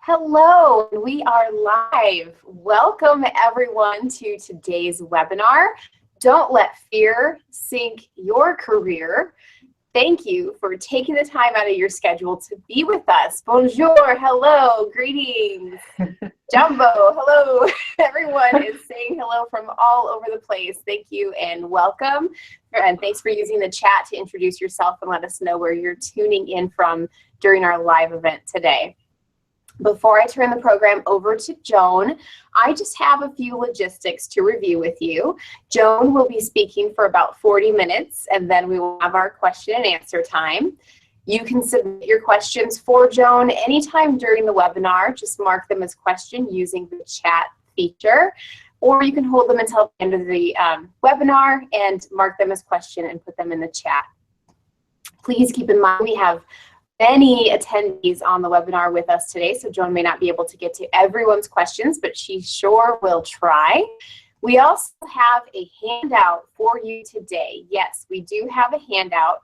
Hello, we are live. Welcome everyone to today's webinar. Don't let fear sink your career. Thank you for taking the time out of your schedule to be with us. Bonjour, hello, greetings. Jumbo, hello. Everyone is saying hello from all over the place. Thank you and welcome. And thanks for using the chat to introduce yourself and let us know where you're tuning in from during our live event today. Before I turn the program over to Joan, I just have a few logistics to review with you. Joan will be speaking for about 40 minutes, and then we will have our question and answer time. You can submit your questions for Joan anytime during the webinar. Just mark them as question using the chat feature, or you can hold them until the end of the webinar and mark them as question and put them in the chat. Please keep in mind we have many attendees on the webinar with us today, so Joan may not be able to get to everyone's questions, but she sure will try. We also have a handout for you today. Yes, we do have a handout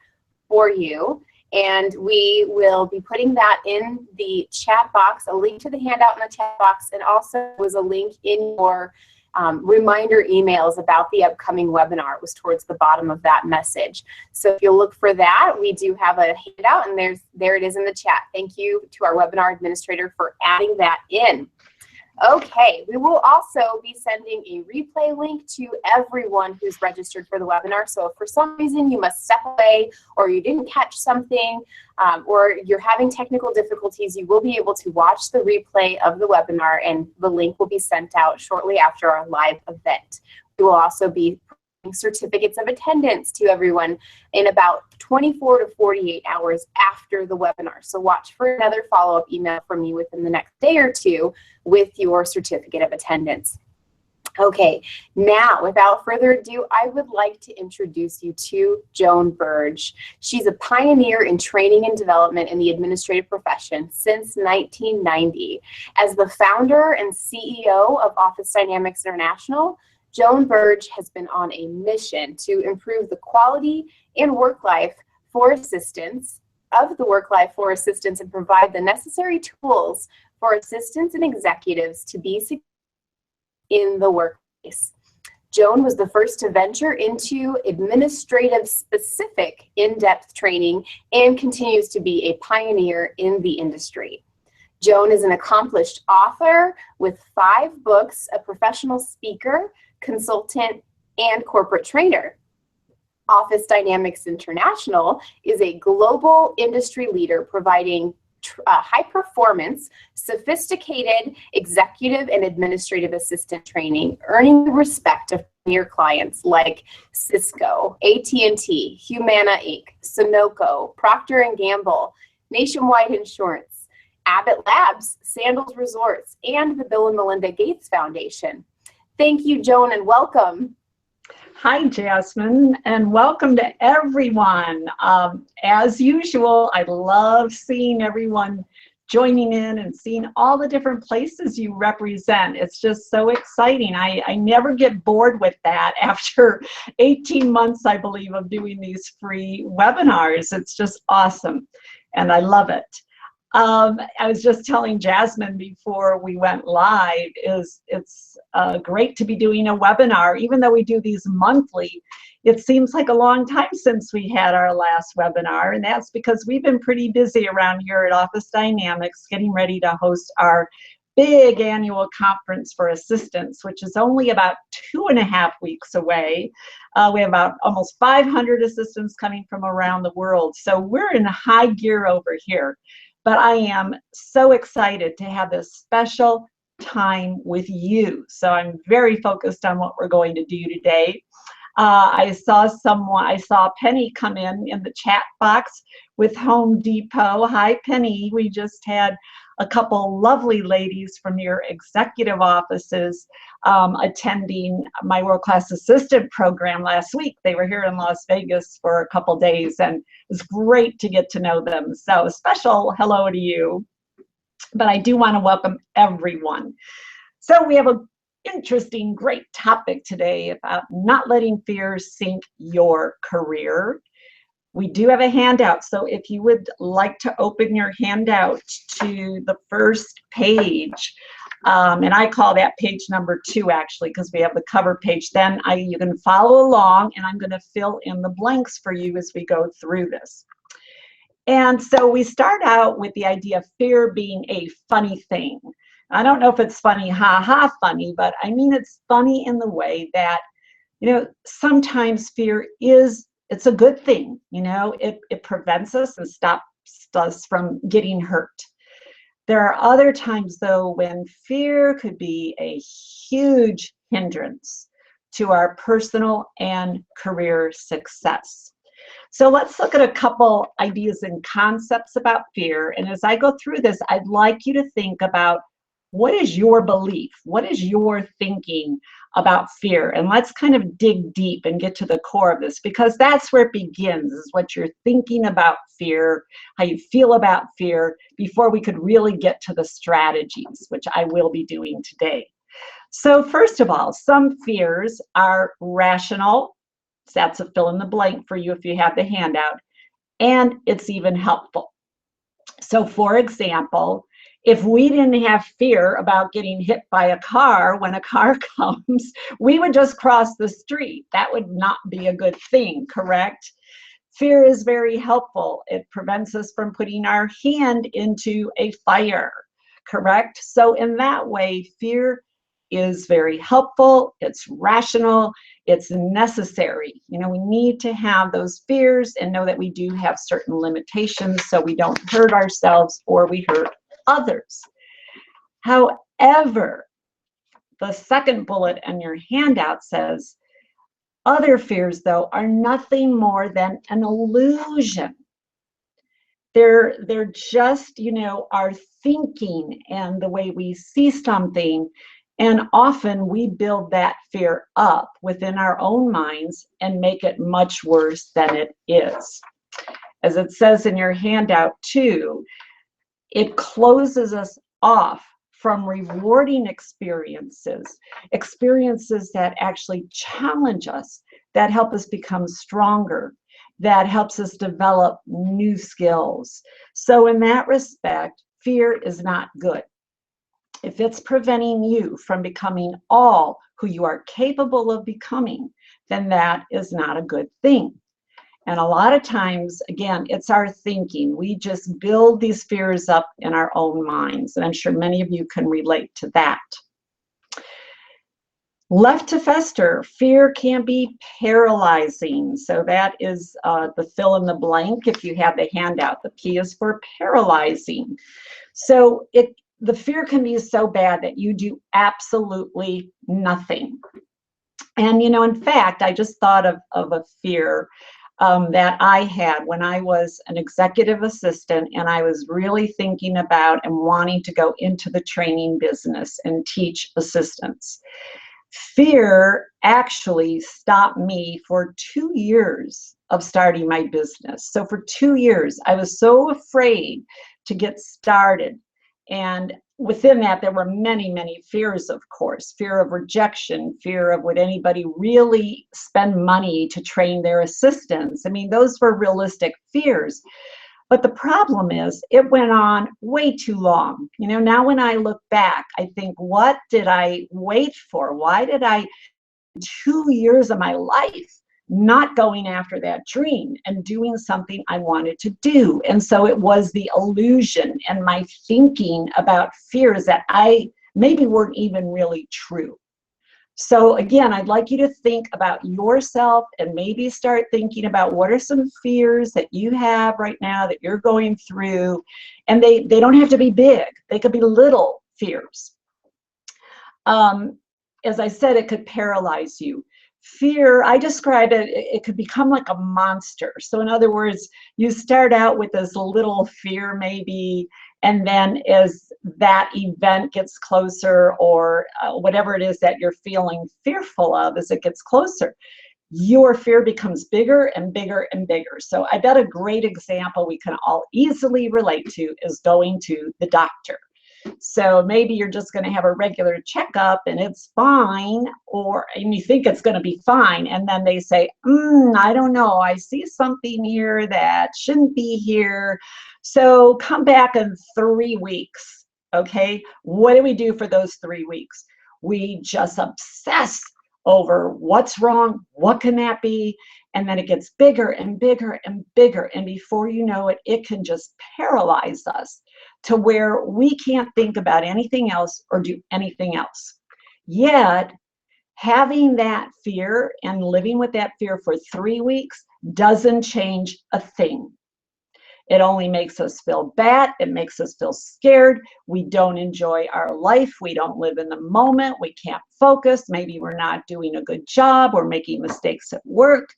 for you, and we will be putting that in the chat box, a link to the handout in the chat box, and also was a link in your reminder emails about the upcoming webinar. It was towards the bottom of that message. So if you'll look for that, we do have a handout, and there it is in the chat. Thank you to our webinar administrator for adding that in. Okay, we will also be sending a replay link to everyone who's registered for the webinar. So if for some reason you must step away, or you didn't catch something, or you're having technical difficulties, you will be able to watch the replay of the webinar, and the link will be sent out shortly after our live event. We will also be certificates of attendance to everyone in about 24 to 48 hours after the webinar. So watch for another follow-up email from me within the next day or two with your certificate of attendance. Okay, now without further ado, I would like to introduce you to Joan Burge. She's a pioneer in training and development in the administrative profession since 1990. As the founder and CEO of Office Dynamics International, Joan Burge has been on a mission to improve the quality and work-life for assistants and provide the necessary tools for assistants and executives to be successful in the workplace. Joan was the first to venture into administrative-specific in-depth training and continues to be a pioneer in the industry. Joan is an accomplished author with 5 books, a professional speaker, consultant, and corporate trainer. Office Dynamics International is a global industry leader providing high-performance, sophisticated executive and administrative assistant training, earning the respect of premier clients like Cisco, AT&T, Humana Inc., Sunoco, Procter & Gamble, Nationwide Insurance, Abbott Labs, Sandals Resorts, and the Bill and Melinda Gates Foundation. Thank you, Joan, and welcome. Hi, Jasmine, and welcome to everyone. As usual, I love seeing everyone joining in and seeing all the different places you represent. It's just so exciting. I never get bored with that after 18 months, I believe, of doing these free webinars. It's just awesome, and I love it. I was just telling Jasmine before we went live, it's great to be doing a webinar. Even though we do these monthly, it seems like a long time since we had our last webinar, and that's because we've been pretty busy around here at Office Dynamics getting ready to host our big annual conference for assistants, which is only about 2.5 weeks away. We have about almost 500 assistants coming from around the world, so we're in high gear over here. But I am so excited to have this special time with you. So I'm very focused on what we're going to do today. I saw Penny come in the chat box with Home Depot. Hi, Penny. We just had a couple lovely ladies from your executive offices attending my world-class assistant program last week. They were here in Las Vegas for a couple days, and it was great to get to know them. So a special hello to you. But I do want to welcome everyone. So we have an interesting, great topic today about not letting fear sink your career. We do have a handout, so if you would like to open your handout to the first page, and I call that page number 2 actually, because we have the cover page, then you can follow along, and I'm going to fill in the blanks for you as we go through this. And so we start out with the idea of fear being a funny thing. I don't know if it's funny, ha ha funny, but I mean it's funny in the way that, you know, sometimes fear it's a good thing. You know, it prevents us and stops us from getting hurt. There are other times, though, when fear could be a huge hindrance to our personal and career success. So let's look at a couple ideas and concepts about fear. And as I go through this, I'd like you to think about, what is your belief? What is your thinking about fear? And let's kind of dig deep and get to the core of this, because that's where it begins, is what you're thinking about fear, how you feel about fear, before we could really get to the strategies, which I will be doing today. So first of all, some fears are rational. So that's a fill in the blank for you if you have the handout. And it's even helpful. So for example, if we didn't have fear about getting hit by a car when a car comes, we would just cross the street. That would not be a good thing, correct? Fear is very helpful. It prevents us from putting our hand into a fire, correct? So in that way, fear is very helpful. It's rational. It's necessary. You know, we need to have those fears and know that we do have certain limitations so we don't hurt ourselves or we hurt others. However, the second bullet in your handout says, other fears, though, are nothing more than an illusion. They're just, you know, our thinking and the way we see something. And often we build that fear up within our own minds and make it much worse than it is. As it says in your handout too, it closes us off from rewarding experiences that actually challenge us, that help us become stronger, that helps us develop new skills. So in that respect, fear is not good. If it's preventing you from becoming all who you are capable of becoming, then that is not a good thing. And a lot of times, again, it's our thinking. We just build these fears up in our own minds. And I'm sure many of you can relate to that. Left to fester, fear can be paralyzing. So that is the fill in the blank if you have the handout. The P is for paralyzing. So the fear can be so bad that you do absolutely nothing. And, you know, in fact, I just thought of a fear that I had when I was an executive assistant, and I was really thinking about and wanting to go into the training business and teach assistants. Fear actually stopped me for 2 years of starting my business. So for 2 years, I was so afraid to get started. And within that, there were many, many fears, of course. Fear of rejection, fear of would anybody really spend money to train their assistants? I mean, those were realistic fears. But the problem is, it went on way too long. You know, now when I look back, I think, what did I wait for? Why did I, 2 years of my life, not going after that dream and doing something I wanted to do? And so it was the illusion and my thinking about fears that maybe weren't even really true. So again, I'd like you to think about yourself and maybe start thinking about what are some fears that you have right now that you're going through. And they don't have to be big. They could be little fears. As I said, it could paralyze you. Fear, I describe it, it could become like a monster. So in other words, you start out with this little fear maybe, and then as that event gets closer, or whatever it is that you're feeling fearful of as it gets closer, your fear becomes bigger and bigger and bigger. So I bet a great example we can all easily relate to is going to the doctor. So maybe you're just going to have a regular checkup and it's fine, and you think it's going to be fine. And then they say, I don't know, I see something here that shouldn't be here. So come back in 3 weeks. Okay. What do we do for those 3 weeks? We just obsess over what's wrong. What can that be? And then it gets bigger and bigger and bigger. And before you know it, it can just paralyze us to where we can't think about anything else or do anything else. Yet, having that fear and living with that fear for 3 weeks doesn't change a thing. It only makes us feel bad. It makes us feel scared. We don't enjoy our life. We don't live in the moment. We can't focus. Maybe we're not doing a good job. We're making mistakes at work.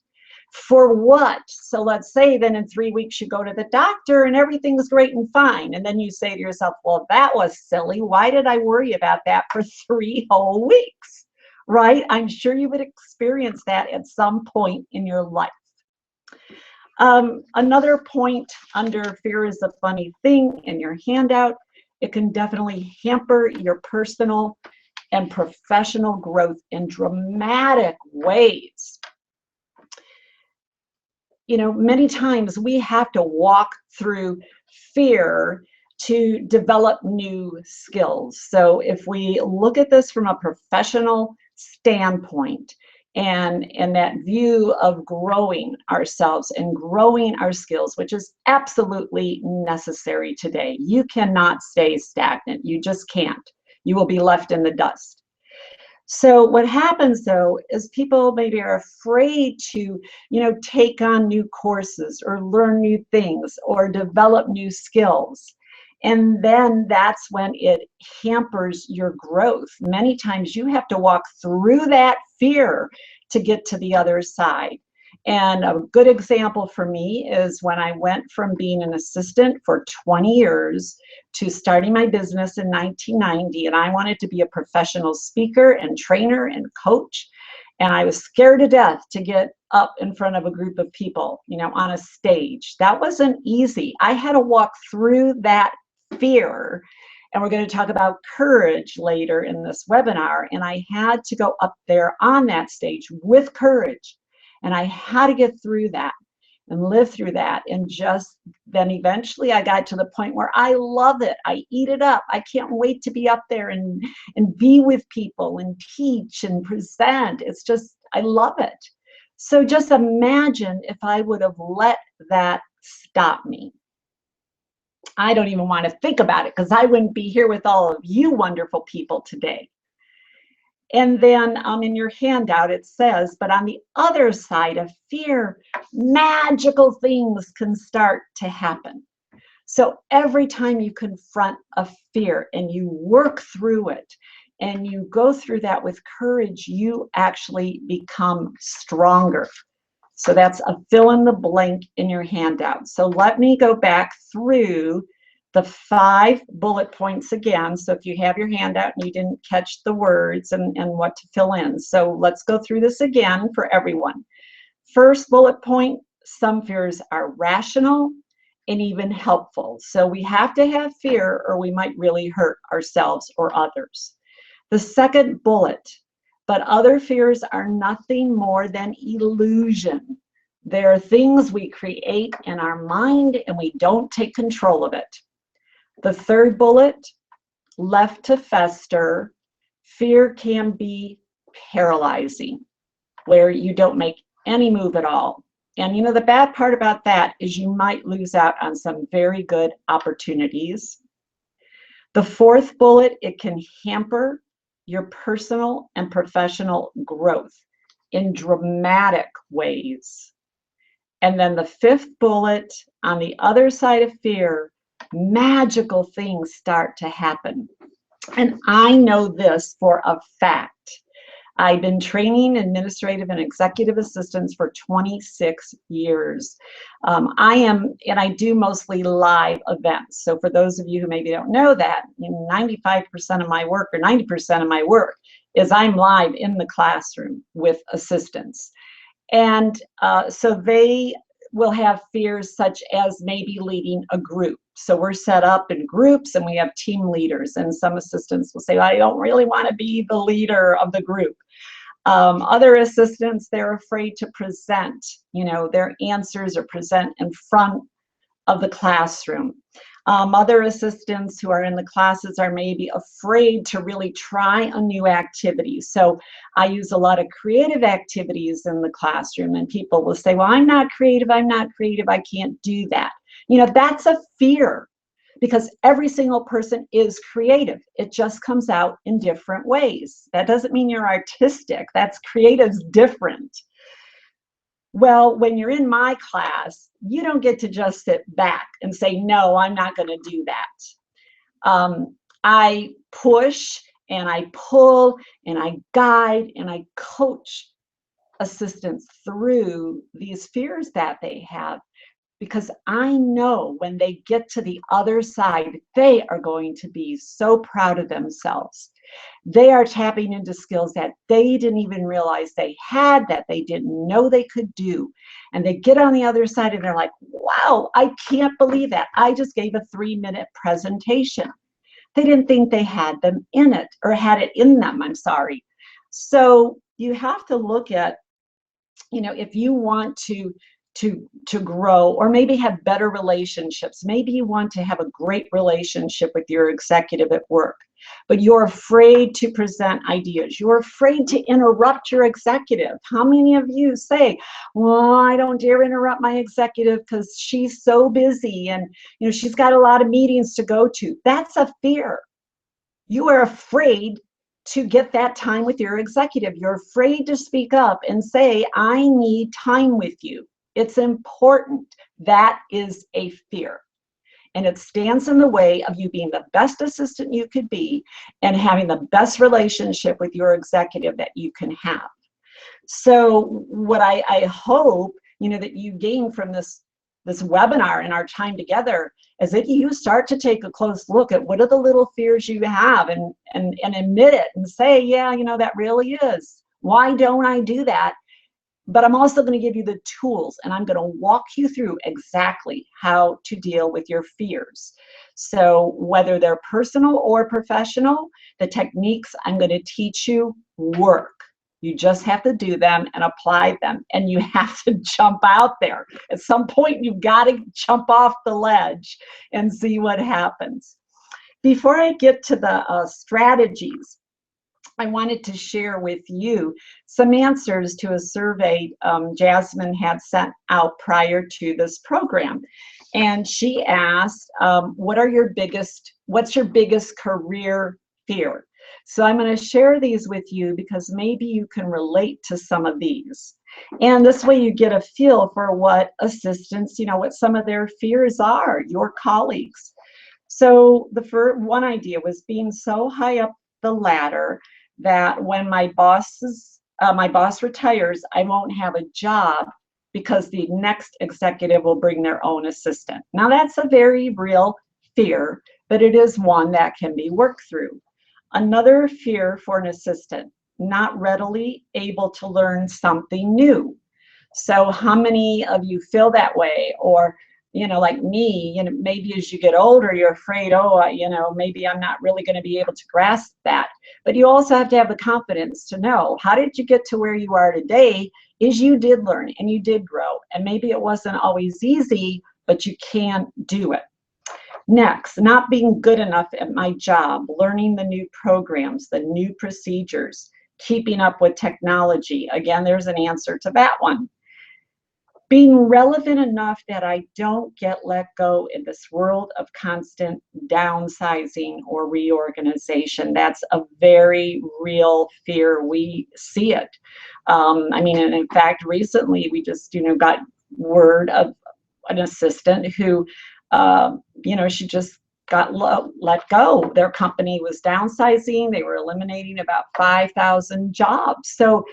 For what? So let's say then in 3 weeks you go to the doctor and everything's great and fine. And then you say to yourself, well, that was silly. Why did I worry about that for 3 whole weeks? Right? I'm sure you would experience that at some point in your life. Another point under fear is a funny thing in your handout. It can definitely hamper your personal and professional growth in dramatic ways. You know, many times we have to walk through fear to develop new skills. So if we look at this from a professional standpoint and that view of growing ourselves and growing our skills, which is absolutely necessary today. You cannot stay stagnant. You just can't. You will be left in the dust. So what happens though is people maybe are afraid to, take on new courses or learn new things or develop new skills. And then that's when it hampers your growth. Many times you have to walk through that fear to get to the other side. And a good example for me is when I went from being an assistant for 20 years to starting my business in 1990. And I wanted to be a professional speaker and trainer and coach. And I was scared to death to get up in front of a group of people, on a stage. That wasn't easy. I had to walk through that fear. And we're going to talk about courage later in this webinar. And I had to go up there on that stage with courage. And I had to get through that and live through that. And just then eventually I got to the point where I love it. I eat it up. I can't wait to be up there and be with people and teach and present. It's just, I love it. So just imagine if I would have let that stop me. I don't even want to think about it because I wouldn't be here with all of you wonderful people today. And then in your handout, it says, but on the other side of fear, magical things can start to happen. So every time you confront a fear and you work through it and you go through that with courage, you actually become stronger. So that's a fill in the blank in your handout. So let me go back through the 5 bullet points again. So if you have your handout and you didn't catch the words and what to fill in. So let's go through this again for everyone. First bullet point, some fears are rational and even helpful. So we have to have fear or we might really hurt ourselves or others. The second bullet, but other fears are nothing more than illusion. There are things we create in our mind and we don't take control of it. The third bullet, left to fester, fear can be paralyzing, where you don't make any move at all. And the bad part about that is you might lose out on some very good opportunities. The fourth bullet, it can hamper your personal and professional growth in dramatic ways. And then the fifth bullet, on the other side of fear, magical things start to happen. And I know this for a fact. I've been training administrative and executive assistants for 26 years. I do mostly live events. So for those of you who maybe don't know that, 95% of my work or 90% of my work is I'm live in the classroom with assistants. And so they will have fears such as maybe leading a group. So we're set up in groups and we have team leaders, and some assistants will say, I don't really want to be the leader of the group. Other assistants, they're afraid to present, their answers or present in front of the classroom. Other assistants who are in the classes are maybe afraid to really try a new activity. So I use a lot of creative activities in the classroom, and people will say, well, I'm not creative, I can't do that. That's a fear, because every single person is creative. It just comes out in different ways. That doesn't mean you're artistic. That's creative's different. Well, when you're in my class, you don't get to just sit back and say, no, I'm not going to do that. I push and I pull and I guide and I coach assistants through these fears that they have, because I know when they get to the other side, they are going to be so proud of themselves. They are tapping into skills that they didn't even realize they had, that they didn't know they could do. And they get on the other side and they're like, wow, I can't believe that. I just gave a 3-minute presentation. They didn't think they had them in it, or had it in them, I'm sorry. So you have to look at, if you want to grow, or maybe have better relationships. Maybe you want to have a great relationship with your executive at work, but you're afraid to present ideas. You're afraid to interrupt your executive. How many of you say, well, I don't dare interrupt my executive because she's so busy and she's got a lot of meetings to go to? That's a fear. You are afraid to get that time with your executive. You're afraid to speak up and say, I need time with you. It's important. That is a fear. And it stands in the way of you being the best assistant you could be and having the best relationship with your executive that you can have. So what I hope, that you gain from this webinar and our time together is that you start to take a close look at what are the little fears you have, and admit it and say, yeah, that really is. Why don't I do that? But I'm also going to give you the tools, and I'm going to walk you through exactly how to deal with your fears. So whether they're personal or professional, the techniques I'm going to teach you work. You just have to do them and apply them, and you have to jump out there. At some point, you've got to jump off the ledge and see what happens. Before I get to the strategies, I wanted to share with you some answers to a survey Jasmine had sent out prior to this program. And she asked, what's your biggest career fear? So I'm going to share these with you because maybe you can relate to some of these. And this way you get a feel for what assistants, what some of their fears are, your colleagues. So the first one idea was being so high up the ladder that when my boss retires, I won't have a job because the next executive will bring their own assistant. Now that's a very real fear, but it is one that can be worked through. Another fear for an assistant, not readily able to learn something new. So how many of you feel that way? Or like me, maybe as you get older, you're afraid, maybe I'm not really going to be able to grasp that. But you also have to have the confidence to know, how did you get to where you are today? Is you did learn and you did grow. And maybe it wasn't always easy, but you can do it. Next, not being good enough at my job, learning the new programs, the new procedures, keeping up with technology. Again, there's an answer to that one. Being relevant enough that I don't get let go in this world of constant downsizing or reorganization. That's a very real fear. We see it. And in fact, recently we just, got word of an assistant who, she just got let go. Their company was downsizing. They were eliminating about 5,000 jobs. So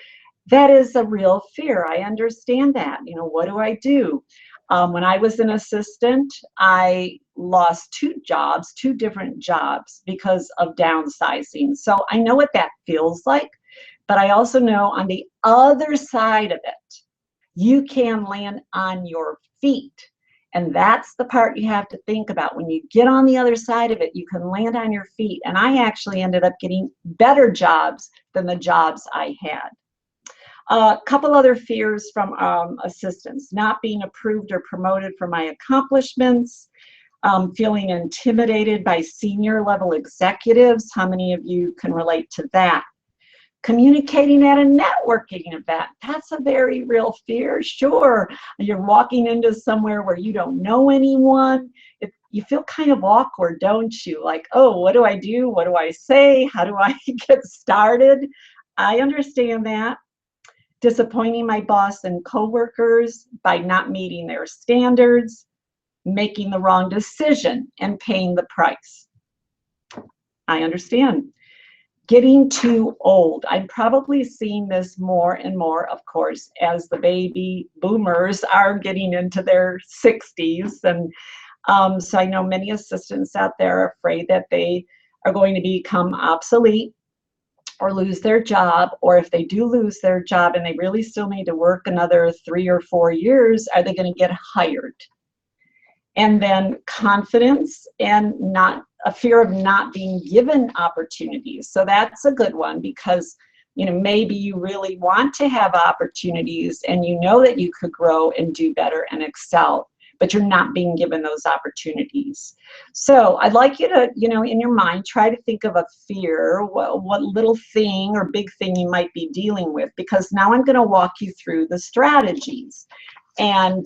that is a real fear. I understand that. What do I do? When I was an assistant, I lost 2 different jobs because of downsizing. So I know what that feels like, but I also know on the other side of it, you can land on your feet. And that's the part you have to think about. When you get on the other side of it, you can land on your feet. And I actually ended up getting better jobs than the jobs I had. A couple other fears from assistants: not being approved or promoted for my accomplishments, feeling intimidated by senior level executives. How many of you can relate to that? Communicating at a networking event, that's a very real fear. Sure, you're walking into somewhere where you don't know anyone. You feel kind of awkward, don't you? Like, oh, what do I do? What do I say? How do I get started? I understand that. Disappointing my boss and coworkers by not meeting their standards, making the wrong decision and paying the price. I understand. Getting too old. I'm probably seeing this more and more, of course, as the baby boomers are getting into their 60s. And so I know many assistants out there are afraid that they are going to become obsolete or lose their job, or if they do lose their job and they really still need to work another 3 or 4 years, are they going to get hired? And then confidence and not a fear of not being given opportunities. So that's a good one, because maybe you really want to have opportunities and you know that you could grow and do better and excel, but you're not being given those opportunities. So I'd like you to, in your mind, try to think of a fear, what little thing or big thing you might be dealing with, because now I'm going to walk you through the strategies. And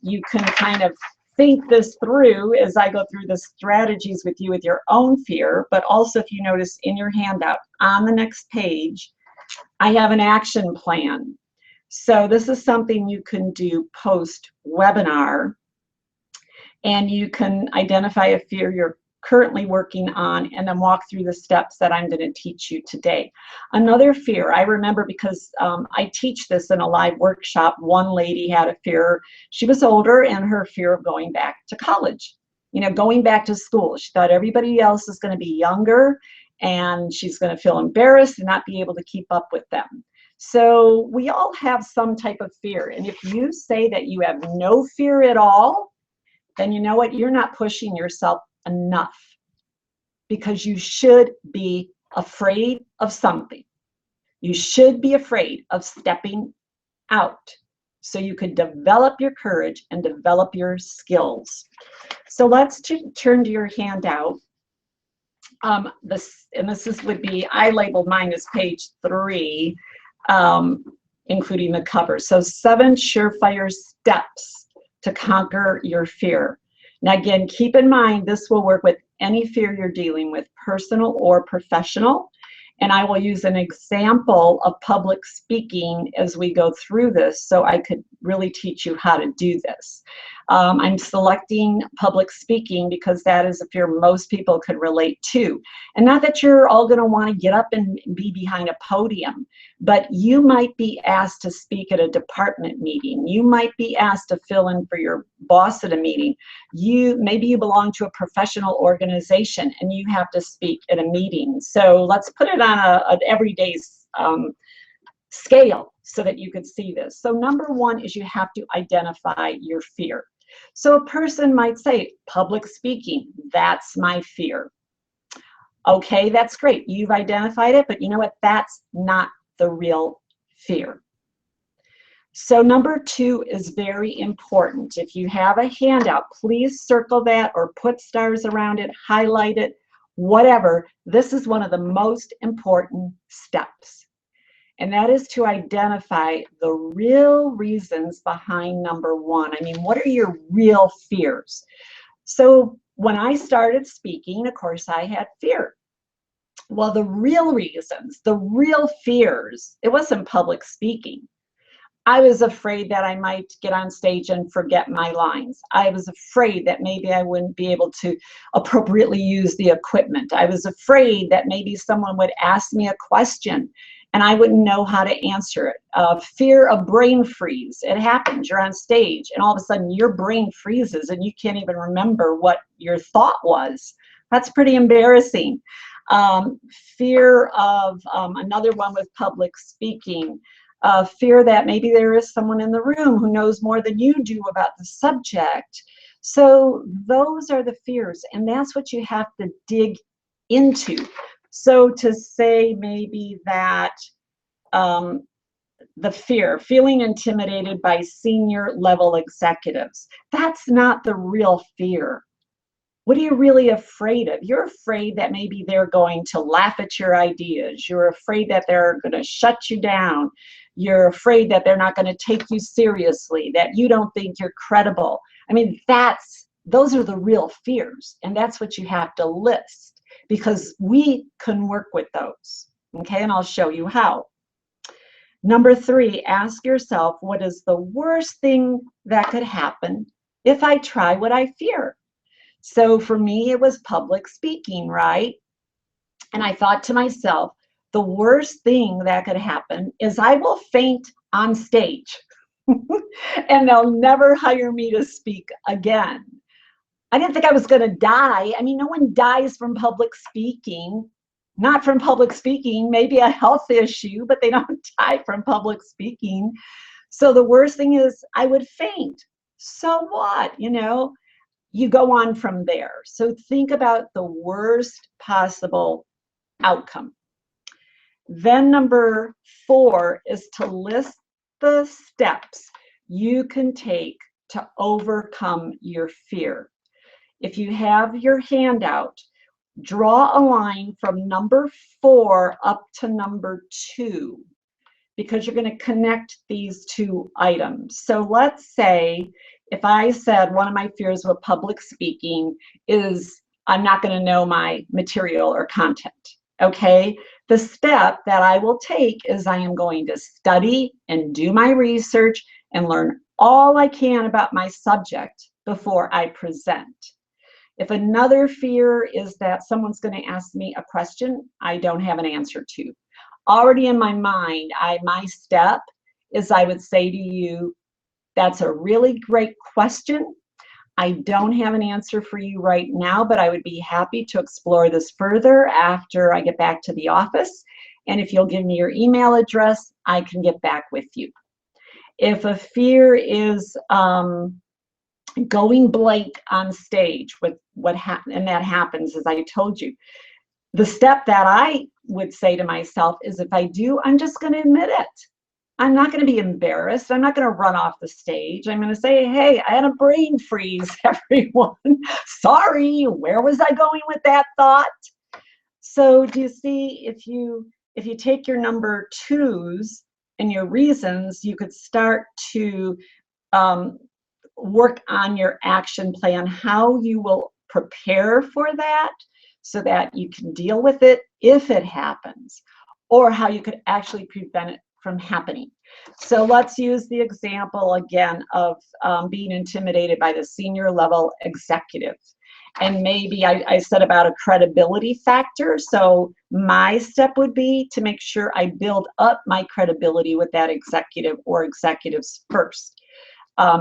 you can kind of think this through as I go through the strategies with you with your own fear. But also, if you notice in your handout on the next page, I have an action plan. So this is something you can do post-webinar, and you can identify a fear you're currently working on and then walk through the steps that I'm going to teach you today. Another fear, I remember, because I teach this in a live workshop. One lady had a fear. She was older, and her fear of going back to college, going back to school. She thought everybody else is going to be younger and she's going to feel embarrassed and not be able to keep up with them. So we all have some type of fear. And if you say that you have no fear at all, then you know what? You're not pushing yourself enough, because you should be afraid of something. You should be afraid of stepping out so you could develop your courage and develop your skills. So let's turn to your handout. This would be, I labeled mine as page 3, including the cover. So 7 surefire steps to conquer your fear. Now, again, keep in mind, this will work with any fear you're dealing with, personal or professional. And I will use an example of public speaking as we go through this, so I could really teach you how to do this. I'm selecting public speaking because that is a fear most people could relate to. And not that you're all going to want to get up and be behind a podium, but you might be asked to speak at a department meeting. You might be asked to fill in for your boss at a meeting. Maybe you belong to a professional organization and you have to speak at a meeting. So let's put it on an everyday scale so that you could see this. So number 1 is you have to identify your fear. So a person might say, public speaking, that's my fear. Okay, that's great. You've identified it, but you know what? That's not the real fear. So number 2 is very important. If you have a handout, please circle that or put stars around it, highlight it, whatever. This is one of the most important steps. And that is to identify the real reasons behind number 1. I mean, what are your real fears? So when I started speaking, of course, I had fear. Well, the real reasons, the real fears, it wasn't public speaking. I was afraid that I might get on stage and forget my lines. I was afraid that maybe I wouldn't be able to appropriately use the equipment. I was afraid that maybe someone would ask me a question and I wouldn't know how to answer it. Fear of brain freeze. It happens. You're on stage and all of a sudden your brain freezes and you can't even remember what your thought was. That's pretty embarrassing. Fear of, another one with public speaking. fear that maybe there is someone in the room who knows more than you do about the subject. So those are the fears, and that's what you have to dig into. So to say maybe that the fear, feeling intimidated by senior level executives, that's not the real fear. What are you really afraid of? You're afraid that maybe they're going to laugh at your ideas. You're afraid that they're going to shut you down. You're afraid that they're not going to take you seriously, that you don't think you're credible. I mean, those are the real fears, and that's what you have to list, because we can work with those. Okay, and I'll show you how. Number 3, ask yourself, what is the worst thing that could happen if I try what I fear? So for me, it was public speaking, right? And I thought to myself, the worst thing that could happen is I will faint on stage and they'll never hire me to speak again. I didn't think I was going to die. I mean, no one dies from public speaking. Not from public speaking, maybe a health issue, but they don't die from public speaking. So the worst thing is I would faint. So what? You know, you go on from there. So think about the worst possible outcome. Then number 4 is to list the steps you can take to overcome your fear. If you have your handout, draw a line from number 4 up to number 2, because you're going to connect these 2 items. So let's say if I said one of my fears with public speaking is I'm not going to know my material or content. Okay, the step that I will take is I am going to study and do my research and learn all I can about my subject before I present. If another fear is that someone's going to ask me a question I don't have an answer to, already in my mind, my step is I would say to you, that's a really great question. I don't have an answer for you right now, but I would be happy to explore this further after I get back to the office. And if you'll give me your email address, I can get back with you. If a fear is going blank on stage with what happened, and that happens, as I told you, the step that I would say to myself is, if I do, I'm just going to admit it. I'm not going to be embarrassed. I'm not going to run off the stage. I'm going to say, hey, I had a brain freeze, everyone. Sorry, where was I going with that thought? So do you see, if you take your number 2s and your reasons, you could start to work on your action plan, how you will prepare for that so that you can deal with it if it happens, or how you could actually prevent it from happening. So let's use the example again of being intimidated by the senior level executive. And maybe I said about a credibility factor. So my step would be to make sure I build up my credibility with that executive or executives first.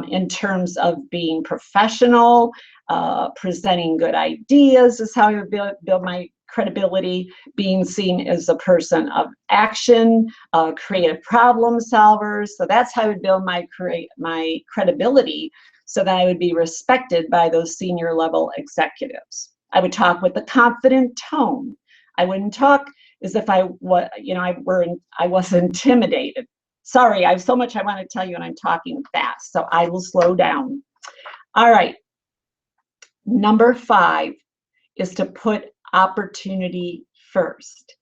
In terms of being professional, presenting good ideas is how you build my credibility, being seen as a person of action, creative problem solvers. So that's how I would build my credibility, so that I would be respected by those senior level executives. I would talk with a confident tone. I wouldn't talk as if I was intimidated. Sorry, I have so much I want to tell you and I'm talking fast, so I will slow down. All right. Number 5 is to put opportunity first.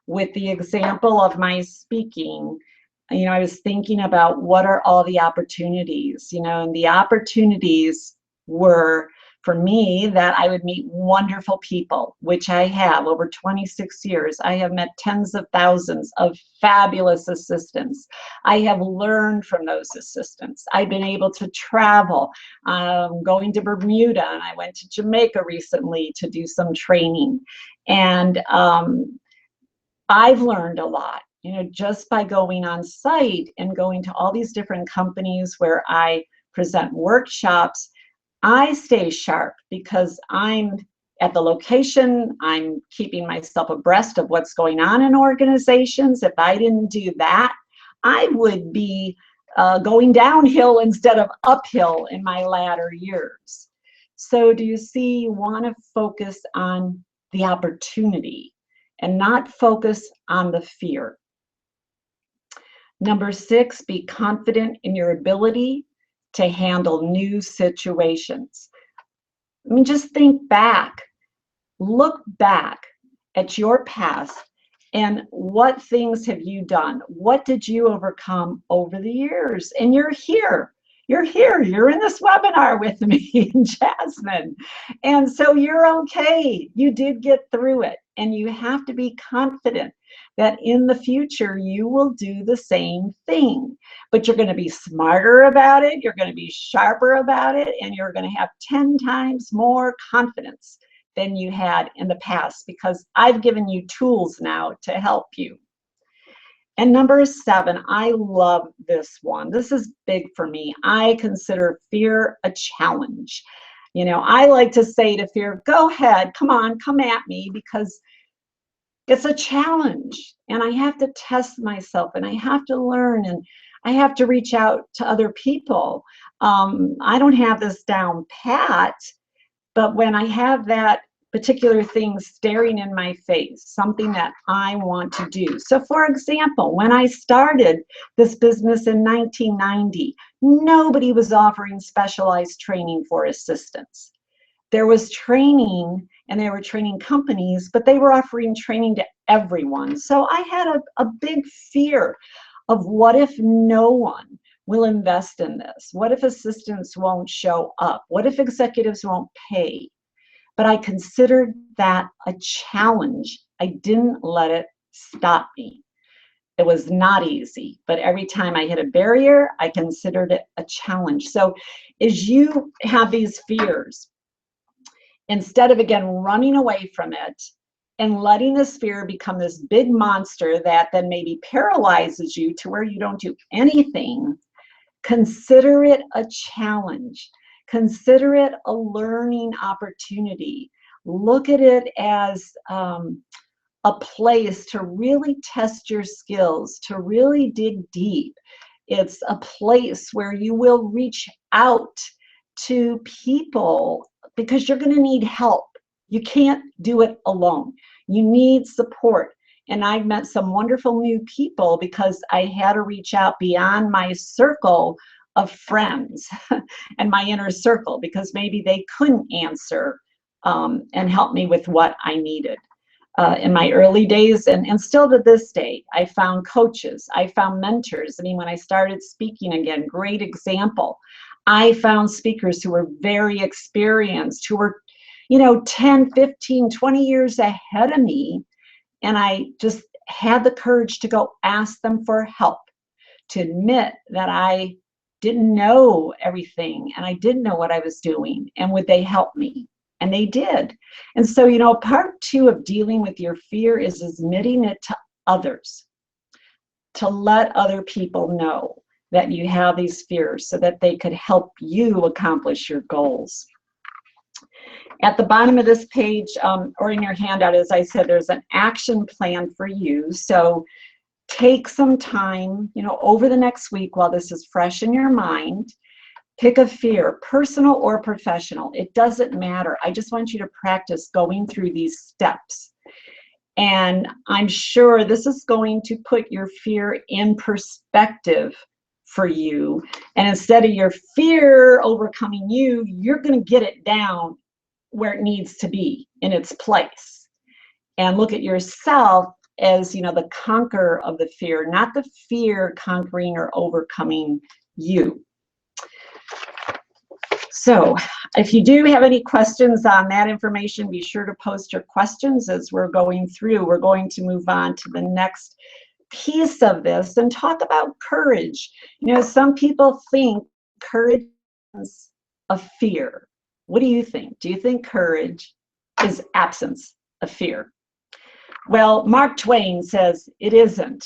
With the example of my speaking, I was thinking about what are all the opportunities, and the opportunities were, for me, that I would meet wonderful people, which I have over 26 years. I have met tens of thousands of fabulous assistants. I have learned from those assistants. I've been able to travel, going to Bermuda, and I went to Jamaica recently to do some training. And I've learned a lot, just by going on site and going to all these different companies where I present workshops. I stay sharp because I'm at the location. I'm keeping myself abreast of what's going on in organizations. If I didn't do that, I would be going downhill instead of uphill in my latter years. So do you see, you want to focus on the opportunity and not focus on the fear. Number 6, be confident in your ability to handle new situations. I mean, just think back, look back at your past and what things have you done? What did you overcome over the years? And you're here. You're here. You're in this webinar with me and Jasmine. And so you're okay. You did get through it. And you have to be confident that in the future you will do the same thing. But you're going to be smarter about it. You're going to be sharper about it. And you're going to have 10 times more confidence than you had in the past, because I've given you tools now to help you. And number 7, I love this one. This is big for me. I consider fear a challenge. You know, I like to say to fear, go ahead, come on, come at me, because it's a challenge. And I have to test myself, and I have to learn, and I have to reach out to other people. I don't have this down pat, but when I have that particular thing staring in my face, something that I want to do. So for example, when I started this business in 1990, nobody was offering specialized training for assistants. There was training, and they were training companies, but they were offering training to everyone. So I had a big fear of, what if no one will invest in this? What if assistants won't show up? What if executives won't pay? But I considered that a challenge. I didn't let it stop me. It was not easy, but every time I hit a barrier, I considered it a challenge. So as you have these fears, instead of, again, running away from it and letting this fear become this big monster that then maybe paralyzes you to where you don't do anything, consider it a challenge. Consider it a learning opportunity. Look at it as a place to really test your skills, to really dig deep. It's a place where you will reach out to people, because you're going to need help. You can't do it alone. You need support. And I've met some wonderful new people because I had to reach out beyond my circle of friends and my inner circle, because maybe they couldn't answer and help me with what I needed. In my early days, and still to this day, I found coaches, I found mentors. I mean, when I started speaking again, great example. I found speakers who were very experienced, who were, 10, 15, 20 years ahead of me. And I just had the courage to go ask them for help, to admit that I didn't know everything and I didn't know what I was doing, and would they help me? And they did. And so, part 2 of dealing with your fear is admitting it to others, to let other people know that you have these fears so that they could help you accomplish your goals. At the bottom of this page, or in your handout, as I said, there's an action plan for you. So take some time, over the next week while this is fresh in your mind. Pick a fear, personal or professional. It doesn't matter. I just want you to practice going through these steps. And I'm sure this is going to put your fear in perspective for you. And instead of your fear overcoming you, you're going to get it down where it needs to be, in its place. And look at yourself as, the conqueror of the fear, not the fear conquering or overcoming you. So if you do have any questions on that information, be sure to post your questions as we're going through. We're going to move on to the next piece of this and talk about courage. Some people think courage is a fear. What do you think? Do you think courage is absence of fear? Well, Mark Twain says it isn't.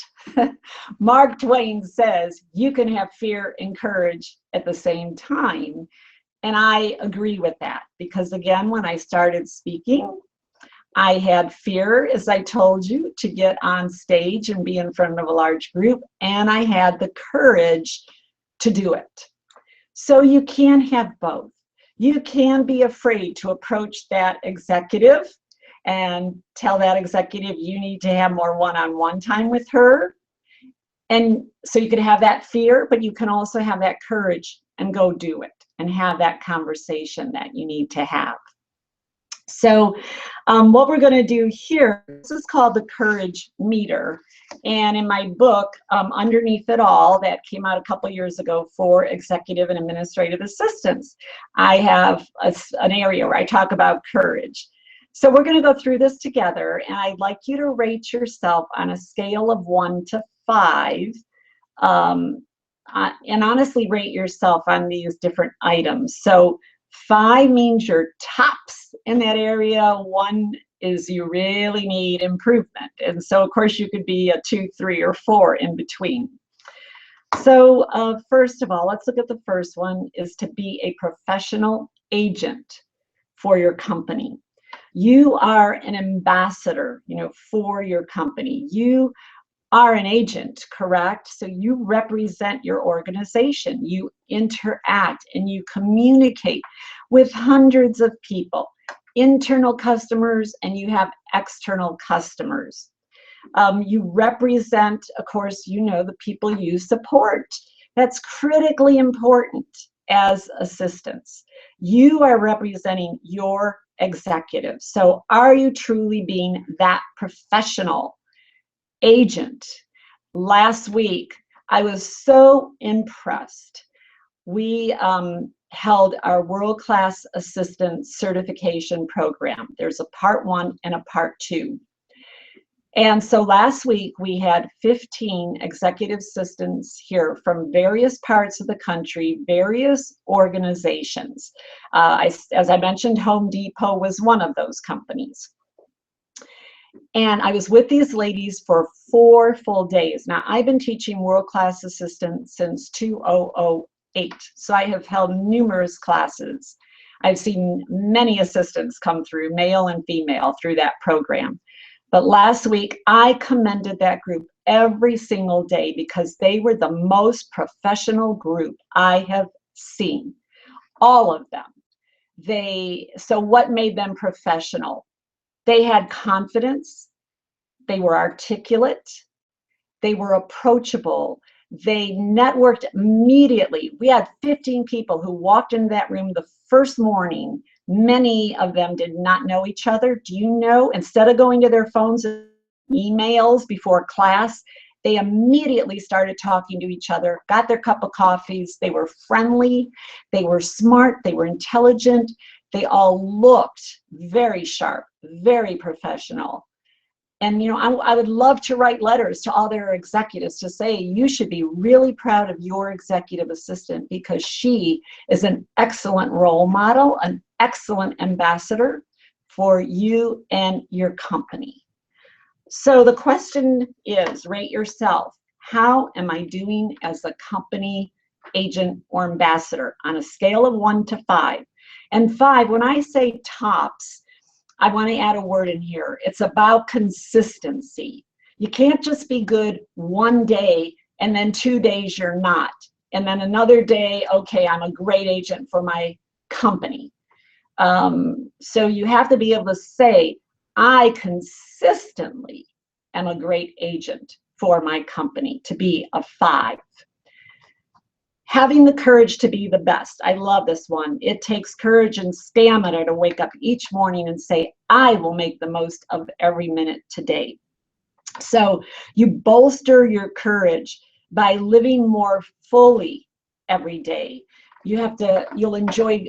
Mark Twain says you can have fear and courage at the same time. And I agree with that, because again, when I started speaking, I had fear, as I told you, to get on stage and be in front of a large group, and I had the courage to do it. So you can have both. You can be afraid to approach that executive and tell that executive you need to have more one-on-one time with her. And so you can have that fear, but you can also have that courage and go do it and have that conversation that you need to have. So what we're going to do here, this is called the courage meter. And in my book, Underneath It All, that came out a couple years ago for executive and administrative assistants, I have an area where I talk about courage. So we're going to go through this together, and I'd like you to rate yourself on a scale of 1 to 5. And honestly rate yourself on these different items. So 5 means you're tops in that area. 1 is you really need improvement. And so, of course, you could be a 2, 3, or 4 in between. So first of all, let's look at the first one, is to be a professional agent for your company. You are an ambassador, for your company. You are an agent, correct? So you represent your organization. You interact and you communicate with hundreds of people, internal customers, and you have external customers. You represent, of course, the people you support. That's critically important as assistants. You are representing your executive. So are you truly being that professional agent? Last week, I was so impressed. We held our world-class assistant certification program. There's a part 1 and a part 2. And so last week we had 15 executive assistants here from various parts of the country, various organizations. As I mentioned, Home Depot was one of those companies. And I was with these ladies for 4 full days. Now, I've been teaching world-class assistant since 2008. So I have held numerous classes. I've seen many assistants come through, male and female, through that program. But last week, I commended that group every single day because they were the most professional group I have seen. All of them. So what made them professional? They had confidence, they were articulate, they were approachable, they networked immediately. We had 15 people who walked into that room the first morning. Many of them did not know each other. Do you know, instead of going to their phones and emails before class, they immediately started talking to each other, got their cup of coffees, they were friendly, they were smart, they were intelligent, they all looked very sharp, very professional. And I would love to write letters to all their executives to say, you should be really proud of your executive assistant because she is an excellent role model, an excellent ambassador for you and your company. So the question is, rate yourself. How am I doing as a company agent or ambassador on a scale of 1 to 5? And 5, when I say tops, I want to add a word in here. It's about consistency. You can't just be good one day and then 2 days you're not. And then another day, okay, I'm a great agent for my company. So you have to be able to say, I consistently am a great agent for my company, to be a 5. Having the courage to be the best. I love this one. It takes courage and stamina to wake up each morning and say, I will make the most of every minute today. So you bolster your courage by living more fully every day. You'll enjoy,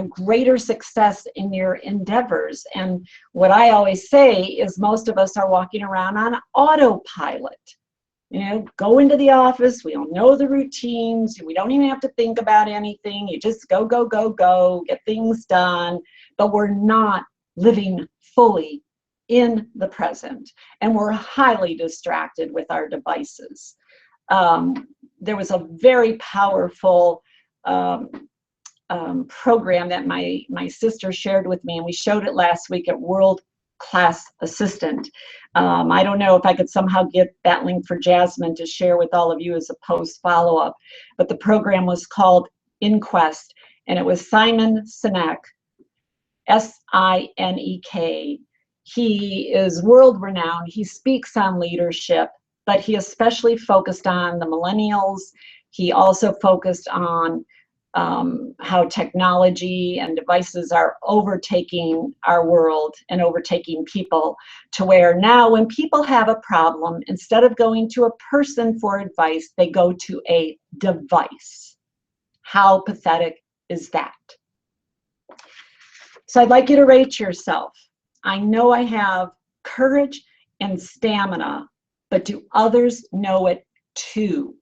greater success in your endeavors. And what I always say is most of us are walking around on autopilot. Go into the office, we all know the routines, we don't even have to think about anything, you just go, go, go, go, get things done, but we're not living fully in the present, and we're highly distracted with our devices. There was a very powerful program that my sister shared with me, and we showed it last week at World class assistant. I don't know if I could somehow get that link for Jasmine to share with all of you as a post follow-up, but the program was called Inquest, and it was Simon Sinek, S-I-N-E-K. He is world renowned. He speaks on leadership, but he especially focused on the millennials. He also focused on how technology and devices are overtaking our world and overtaking people, to where now when people have a problem, instead of going to a person for advice, they go to a device. How pathetic is that? So I'd like you to rate yourself. I know I have courage and stamina, but do others know it too?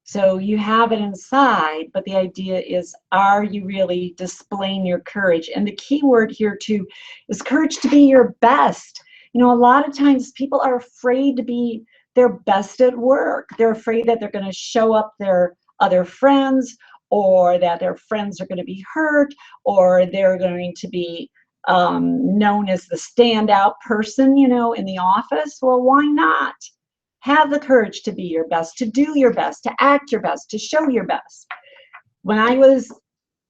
So you have it inside, but the idea is, are you really displaying your courage? And the key word here too is courage to be your best. You know, a lot of times people are afraid to be their best at work. They're afraid that they're going to show up their other friends, or that their friends are going to be hurt, or they're going to be known as the standout person, you know, in the office. Well, why not? Have the courage to be your best, to do your best, to act your best, to show your best. When I was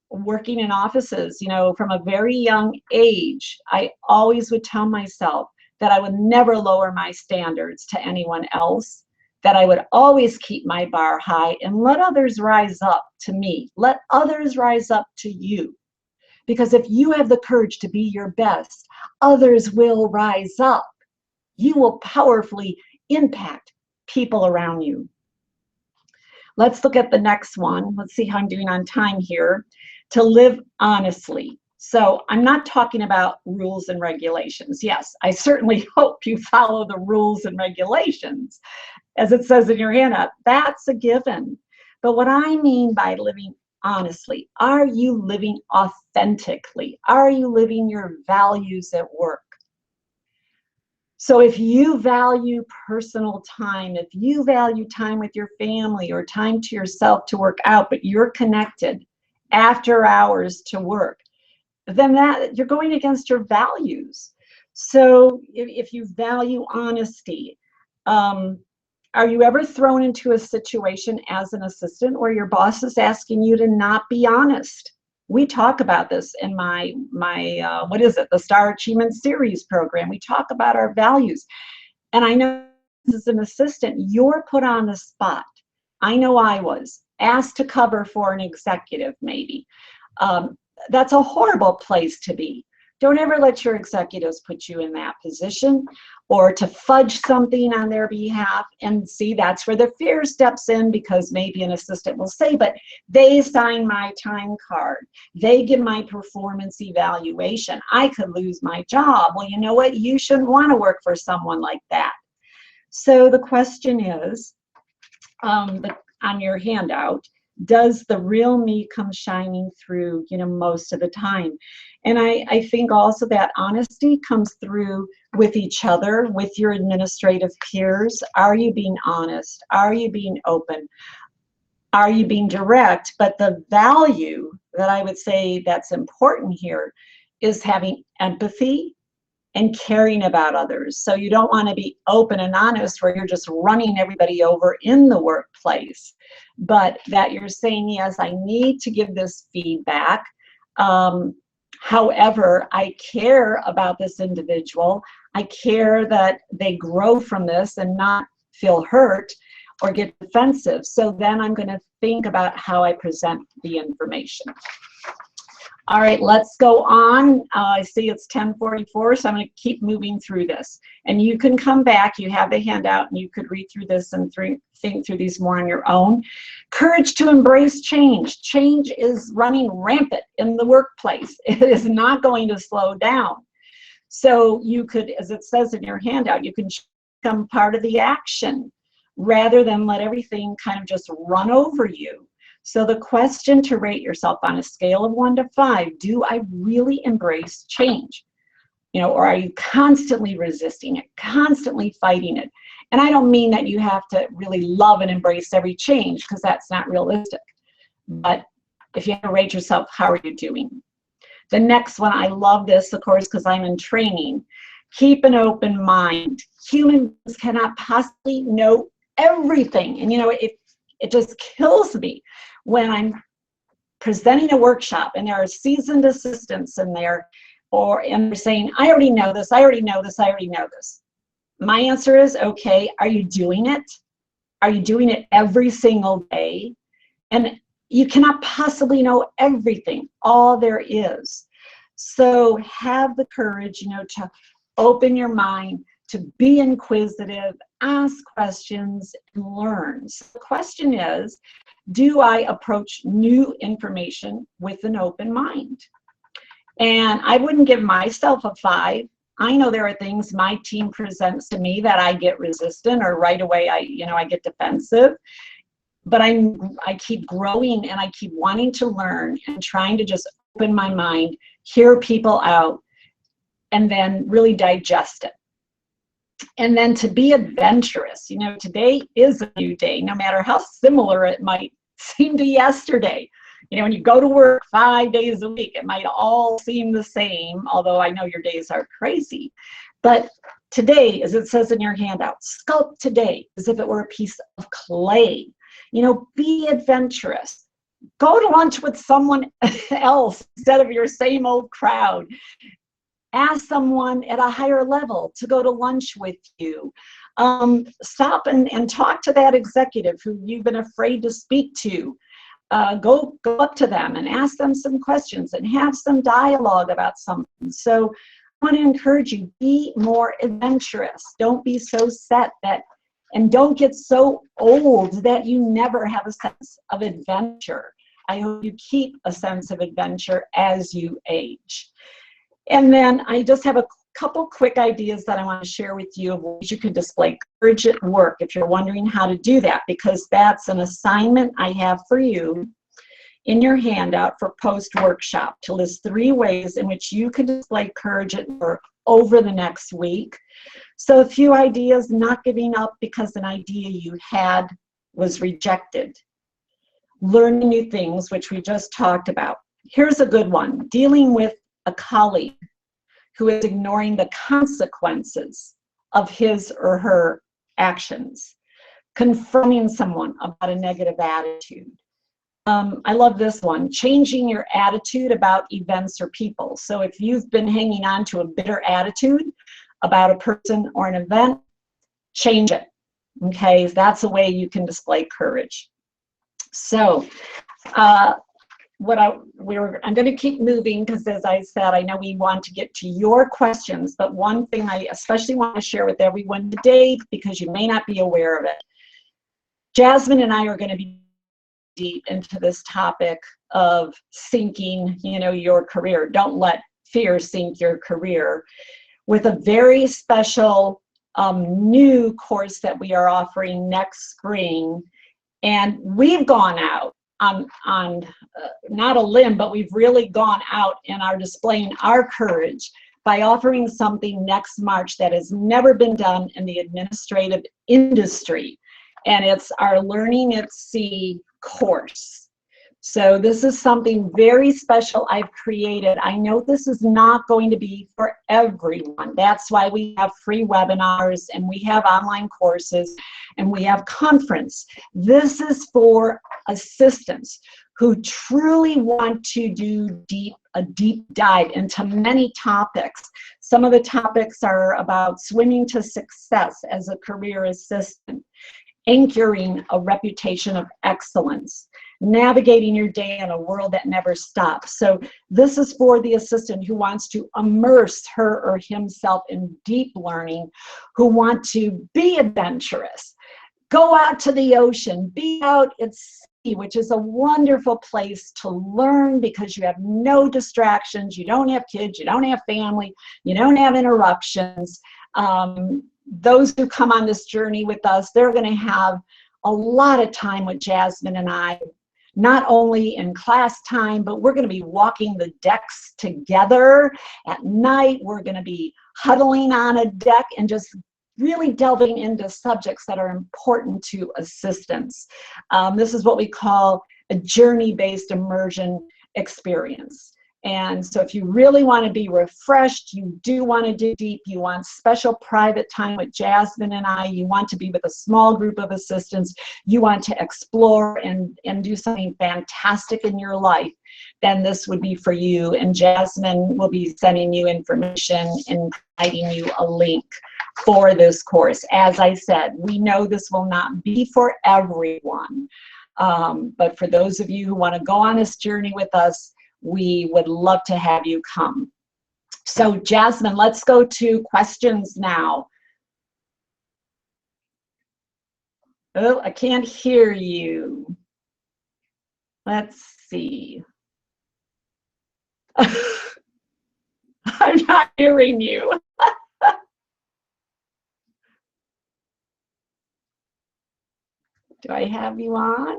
working in offices, you know, from a very young age, I always would tell myself that I would never lower my standards to anyone else, that I would always keep my bar high and let others rise up to me. Let others rise up to you. Because if you have the courage to be your best, others will rise up. You will powerfully impact people around you. Let's look at the next one. Let's see how I'm doing on time here. To live honestly. So I'm not talking about rules and regulations. Yes, I certainly hope you follow the rules and regulations, as it says in your handout. That's a given. But what I mean by living honestly, are you living authentically? Are you living your values at work? So if you value personal time, if you value time with your family or time to yourself to work out, but you're connected after hours to work, then that you're going against your values. So if you value honesty, are you ever thrown into a situation as an assistant where your boss is asking you to not be honest? We talk about this in my what is it, the Star Achievement Series program. We talk about our values. And I know as an assistant, you're put on the spot. I know I was asked to cover for an executive maybe. That's a horrible place to be. Don't ever let your executives put you in that position, or to fudge something on their behalf. And see, that's where the fear steps in, because maybe an assistant will say, but they sign my time card. They give my performance evaluation. I could lose my job. Well, you know what? You shouldn't want to work for someone like that. So the question is, on your handout, does the real me come shining through, you know, most of the time? And I think also that honesty comes through with each other, with your administrative peers. Are you being honest? Are you being open? Are you being direct? But the value that I would say that's important here is having empathy and caring about others. So you don't want to be open and honest where you're just running everybody over in the workplace, but that you're saying, yes, I need to give this feedback. However, I care about this individual. I care that they grow from this and not feel hurt or get defensive. So then I'm going to think about how I present the information. All right, let's go on. I see it's 10:44, so I'm going to keep moving through this. And you can come back. You have the handout, and you could read through this and think through these more on your own. Courage to embrace change. Change is running rampant in the workplace. It is not going to slow down. So you could, as it says in your handout, you can become part of the action rather than let everything kind of just run over you. So the question to rate yourself on a scale of 1 to 5, do I really embrace change? You know, or are you constantly resisting it, constantly fighting it? And I don't mean that you have to really love and embrace every change, because that's not realistic. But if you have to rate yourself, how are you doing? The next one, I love this, of course, because I'm in training. Keep an open mind. Humans cannot possibly know everything. And it just kills me when I'm presenting a workshop and there are seasoned assistants in there, and they're saying, I already know this, I already know this, I already know this. My answer is, okay, are you doing it? Are you doing it every single day? And you cannot possibly know everything, all there is. So have the courage, to open your mind, to be inquisitive, ask questions, and learn. So the question is, do I approach new information with an open mind? And I wouldn't give myself a 5. I know there are things my team presents to me that I get resistant, or right away I get defensive. But I keep growing and I keep wanting to learn and trying to just open my mind, hear people out, and then really digest it. And then to be adventurous. Today is a new day, no matter how similar it might seem to yesterday. When you go to work 5 days a week, it might all seem the same, although I know your days are crazy. But today, as it says in your handout, sculpt today as if it were a piece of clay. Be adventurous. Go to lunch with someone else instead of your same old crowd. Ask someone at a higher level to go to lunch with you. Stop and talk to that executive who you've been afraid to speak to. Go up to them and ask them some questions and have some dialogue about something. So I want to encourage you, be more adventurous. Don't be so set and don't get so old that you never have a sense of adventure. I hope you keep a sense of adventure as you age. And then I just have a couple quick ideas that I want to share with you of ways you can display courage at work if you're wondering how to do that, because that's an assignment I have for you in your handout for post-workshop, to list 3 ways in which you can display courage at work over the next week. So a few ideas: not giving up because an idea you had was rejected. Learning new things, which we just talked about. Here's a good one: dealing with a colleague who is ignoring the consequences of his or her actions. Confronting someone about a negative attitude. I love this one: changing your attitude about events or people. So if you've been hanging on to a bitter attitude about a person or an event, change it. Okay, that's a way you can display courage. So I'm going to keep moving because, as I said, I know we want to get to your questions, but one thing I especially want to share with everyone today, because you may not be aware of it, Jasmine and I are going to be deep into this topic of sinking, your career. Don't let fear sink your career, with a very special new course that we are offering next spring. And we've gone out on not a limb, but we've really gone out and are displaying our courage by offering something next March that has never been done in the administrative industry. And it's our Learning at Sea course. So this is something very special I've created. I know this is not going to be for everyone. That's why we have free webinars and we have online courses and we have conference. This is for assistants who truly want to do a deep dive into many topics. Some of the topics are about swimming to success as a career assistant, anchoring a reputation of excellence, navigating your day in a world that never stops. So this is for the assistant who wants to immerse her or himself in deep learning, who want to be adventurous, go out to the ocean, be out at sea, which is a wonderful place to learn because you have no distractions, you don't have kids, you don't have family, you don't have interruptions. Those who come on this journey with us, they're going to have a lot of time with Jasmine and I, not only in class time, but we're going to be walking the decks together at night. We're going to be huddling on a deck and just really delving into subjects that are important to assistants. This is what we call a journey-based immersion experience. And so if you really want to be refreshed, you do want to dig deep, you want special private time with Jasmine and I, you want to be with a small group of assistants, you want to explore and do something fantastic in your life, then this would be for you. And Jasmine will be sending you information and providing you a link for this course. As I said, we know this will not be for everyone, but for those of you who want to go on this journey with us, we would love to have you come. So Jasmine, let's go to questions now. Oh, I can't hear you. Let's see. I'm not hearing you. Do I have you on?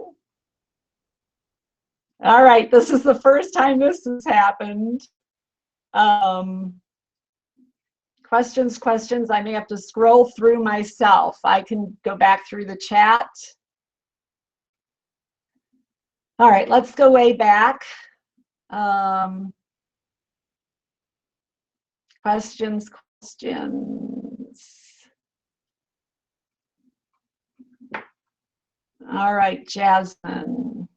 All right, this is the first time this has happened. Questions. I may have to scroll through myself. I can go back through the chat. All right, let's go way back. Questions. All right, Jasmine.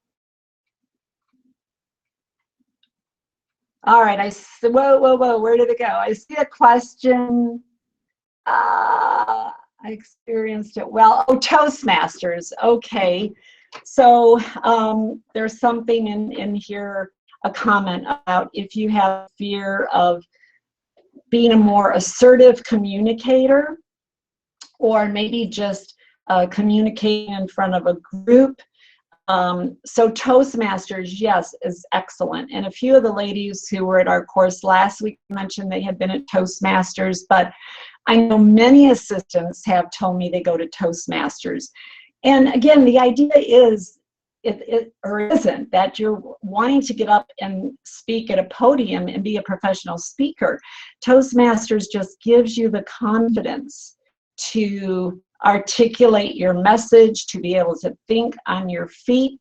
All right, whoa, where did it go? I see a question. I experienced it well. Oh, Toastmasters, okay. So there's something in here, a comment about if you have fear of being a more assertive communicator, or maybe just communicating in front of a group. So Toastmasters, yes, is excellent. And a few of the ladies who were at our course last week mentioned they had been at Toastmasters, but I know many assistants have told me they go to Toastmasters. And again, the idea is, or isn't, that you're wanting to get up and speak at a podium and be a professional speaker. Toastmasters just gives you the confidence to articulate your message, to be able to think on your feet,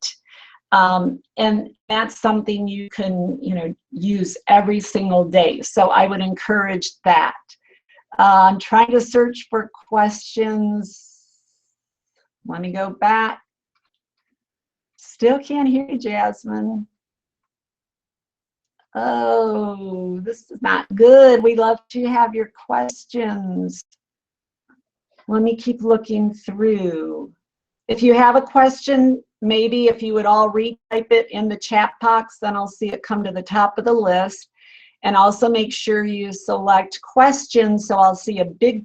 and that's something you can, use every single day. So I would encourage that. I'm trying to search for questions. Let me go back. Still can't hear you, Jasmine. Oh, this is not good. We love to have your questions. Let me keep looking through. If you have a question, maybe if you would all retype it in the chat box, then I'll see it come to the top of the list. And also make sure you select questions, so I'll see a big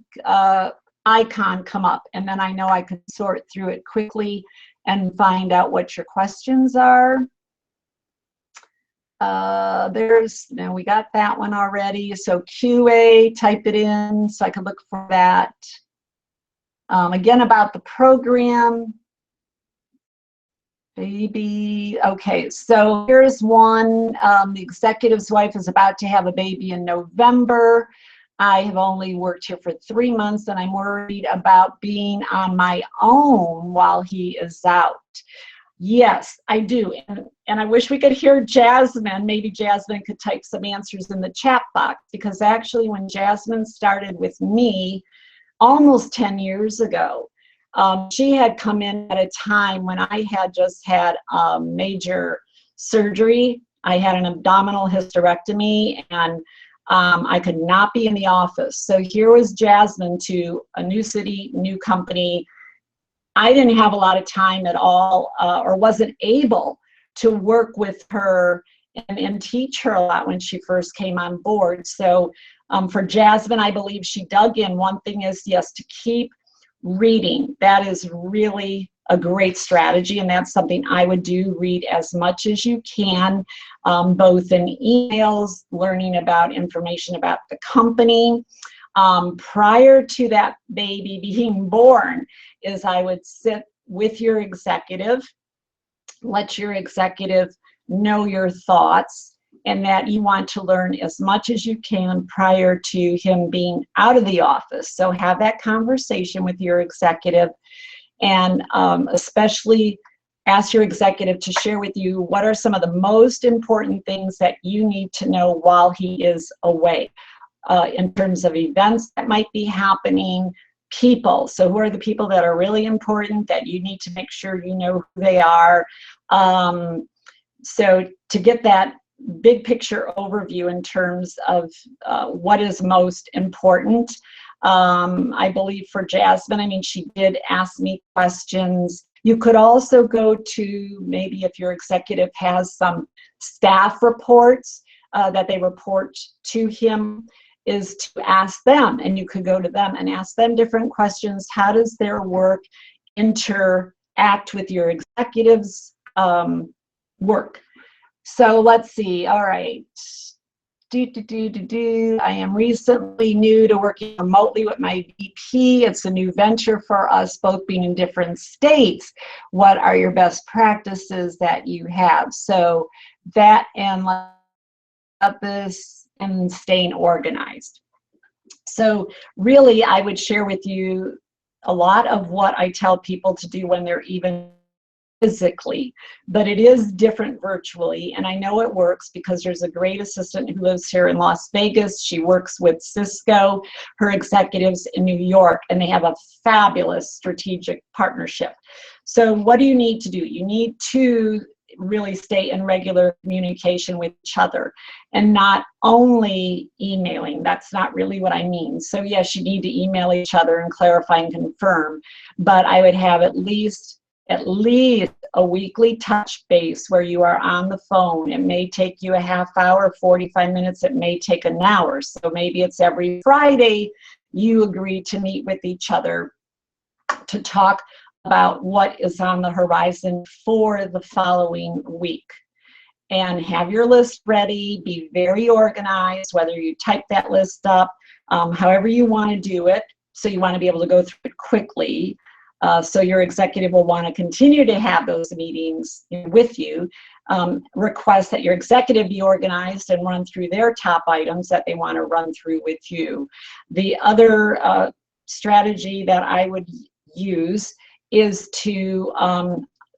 icon come up, and then I know I can sort through it quickly and find out what your questions are. We got that one already. So QA, type it in so I can look for that. Again, about the program. Baby, okay, so here's one. The executive's wife is about to have a baby in November. I have only worked here for 3 months, and I'm worried about being on my own while he is out. Yes, I do, and I wish we could hear Jasmine. Maybe Jasmine could type some answers in the chat box, because actually when Jasmine started with me almost 10 years ago, she had come in at a time when I had just had major surgery. I had an abdominal hysterectomy, and I could not be in the office. So here was Jasmine to a new city, new company. I didn't have a lot of time at all, or wasn't able to work with her and teach her a lot when she first came on board. So for Jasmine, I believe she dug in. One thing is, yes, to keep reading. That is really a great strategy, and that's something I would do. Read as much as you can, both in emails, learning about information about the company. Prior to that baby being born, is I would sit with your executive, let your executive know your thoughts, and that you want to learn as much as you can prior to him being out of the office. So have that conversation with your executive, and especially ask your executive to share with you what are some of the most important things that you need to know while he is away, in terms of events that might be happening, people. So who are the people that are really important that you need to make sure you know who they are? So to get that big picture overview in terms of what is most important. I believe for Jasmine, I mean, she did ask me questions. You could also go to, maybe if your executive has some staff reports that they report to him, is to ask them, and you could go to them and ask them different questions. How does their work interact with your executive's work? So let's see. All right. I am recently new to working remotely with my VP. It's a new venture for us, both being in different states. What are your best practices that you have? So that, and this, and staying organized. So really, I would share with you a lot of what I tell people to do when they're even physically, but it is different virtually, and I know it works because there's a great assistant who lives here in Las Vegas. She works with Cisco, her executives in New York, and they have a fabulous strategic partnership. So what do you need to do? You need to really stay in regular communication with each other, and not only emailing. That's not really what I mean. So yes, you need to email each other and clarify and confirm, but I would have at least a weekly touch base where you are on the phone. It may take you a half hour, 45 minutes, it may take an hour. So maybe it's every Friday you agree to meet with each other to talk about what is on the horizon for the following week. And have your list ready, be very organized, whether you type that list up, however you want to do it. So you want to be able to go through it quickly. So your executive will want to continue to have those meetings with you. Request that your executive be organized and run through their top items that they want to run through with you. The other strategy that I would use is to,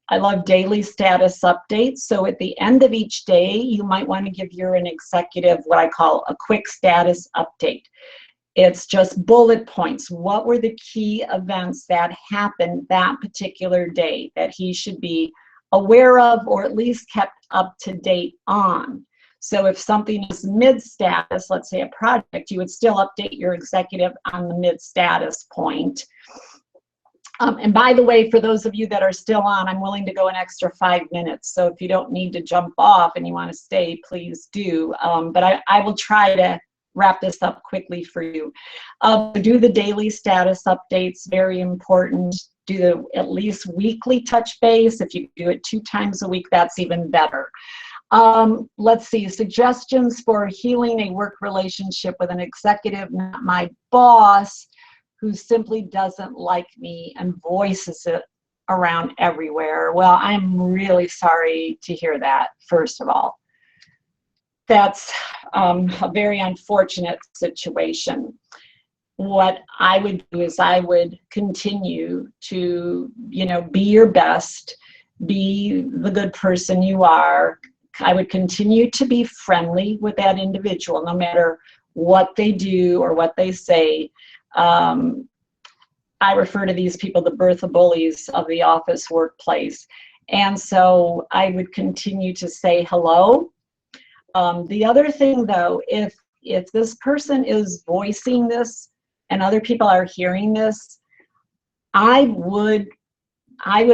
I love daily status updates. So at the end of each day, you might want to give your executive what I call a quick status update. It's just bullet points. What were the key events that happened that particular day that he should be aware of, or at least kept up to date on? So if something is mid-status, let's say a project, you would still update your executive on the mid-status point. And by the way, for those of you that are still on, I'm willing to go an extra 5 minutes. So if you don't need to jump off and you want to stay, please do. But I will try to wrap this up quickly for you. Do the daily status updates, very important. Do the at least weekly touch base. If you do it 2 times a week, that's even better. Let's see, suggestions for healing a work relationship with an executive, not my boss, who simply doesn't like me and voices it around everywhere. Well, I'm really sorry to hear that, first of all. That's a very unfortunate situation. What I would do is I would continue to, be your best, be the good person you are. I would continue to be friendly with that individual, no matter what they do or what they say. I refer to these people the Bertha bullies of the office workplace. And so I would continue to say hello. The other thing, though, if this person is voicing this and other people are hearing this, I would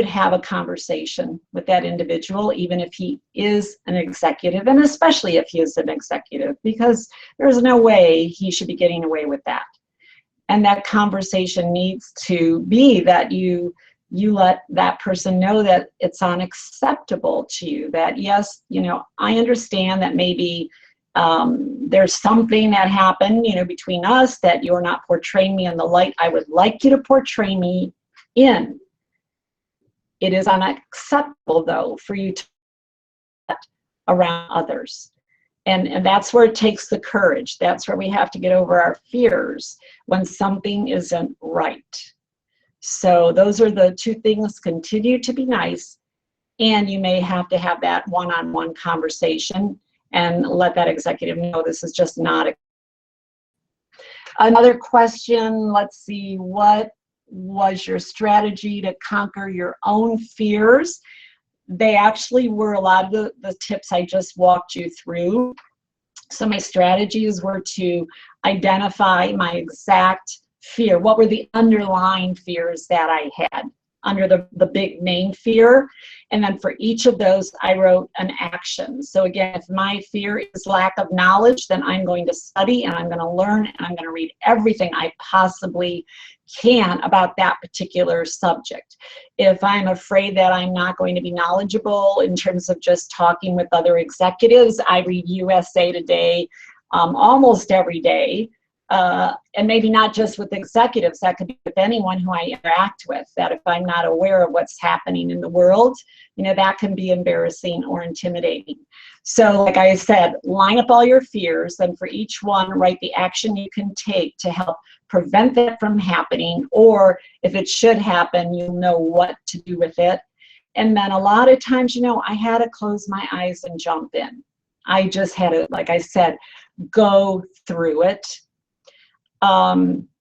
have a conversation with that individual, even if he is an executive, and especially if he is an executive, because there's no way he should be getting away with that. And that conversation needs to be that you let that person know that it's unacceptable to you, that yes, I understand that maybe there's something that happened, between us, that you're not portraying me in the light I would like you to portray me in. It is unacceptable, though, for you to around others. And that's where it takes the courage. That's where we have to get over our fears when something isn't right. So those are the 2 things. Continue to be nice And you may have to have that one-on-one conversation and let that executive know this is just not a... Another question, let's see, what was your strategy to conquer your own fears? They actually were a lot of the tips I just walked you through. So my strategies were to identify my exact fear. What were the underlying fears that I had under the big name fear? And then for each of those, I wrote an action. So again, if my fear is lack of knowledge, then I'm going to study and I'm going to learn and I'm going to read everything I possibly can about that particular subject. If I'm afraid that I'm not going to be knowledgeable in terms of just talking with other executives, I read USA Today almost every day. And maybe not just with executives, that could be with anyone who I interact with, that if I'm not aware of what's happening in the world, you know, that can be embarrassing or intimidating. So like I said, line up all your fears, and for each one, write the action you can take to help prevent that from happening, or if it should happen, you'll know what to do with it. And then a lot of times, you know, I had to close my eyes and jump in. I just had to, like I said, go through it.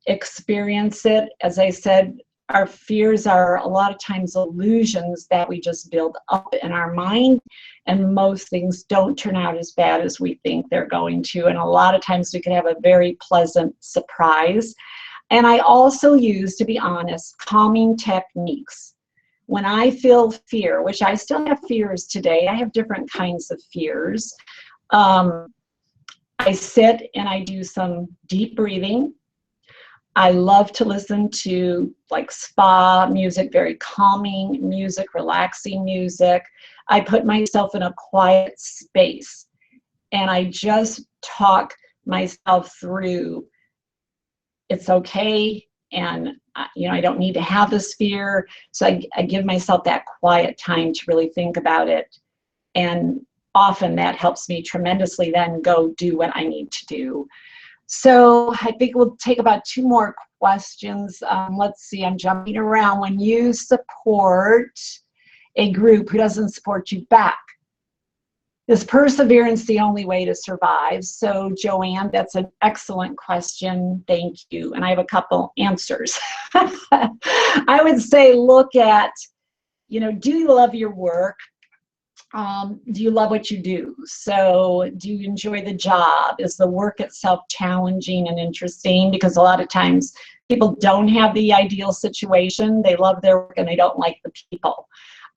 Experience it. As I said, our fears are a lot of times illusions that we just build up in our mind, and most things don't turn out as bad as we think they're going to, and a lot of times we can have a very pleasant surprise. And I also use, to be honest, calming techniques. When I feel fear, which I still have fears today, I have different kinds of fears. I sit and I do some deep breathing. I love to listen to like spa music, very calming music, relaxing music. I put myself in a quiet space and I just talk myself through, it's okay, and you know, I don't need to have this fear. So I give myself that quiet time to really think about it. And often that helps me tremendously then go do what I need to do. So I think we'll take about 2 more questions. Let's see, I'm jumping around. When you support a group who doesn't support you back, is perseverance the only way to survive? So Joanne, that's an excellent question. Thank you. And I have a couple answers. I would say look at, you know, do you love your work? Do you love what you do? So do you enjoy the job? Is the work itself challenging and interesting? Because a lot of times people don't have the ideal situation. They love their work and they don't like the people.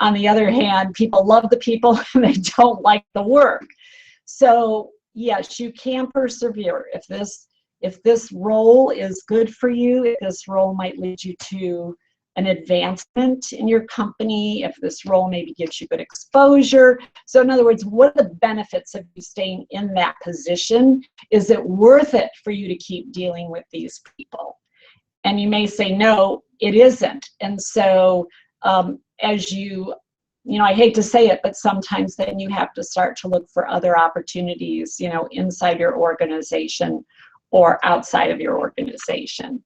On the other hand, people love the people and they don't like the work. So yes, you can persevere. If this role is good for you, if this role might lead you to an advancement in your company, if this role maybe gives you good exposure. So in other words, what are the benefits of you staying in that position? Is it worth it for you to keep dealing with these people? And you may say, no, it isn't. And so as you know, I hate to say it, but sometimes then you have to start to look for other opportunities, you know, inside your organization or outside of your organization.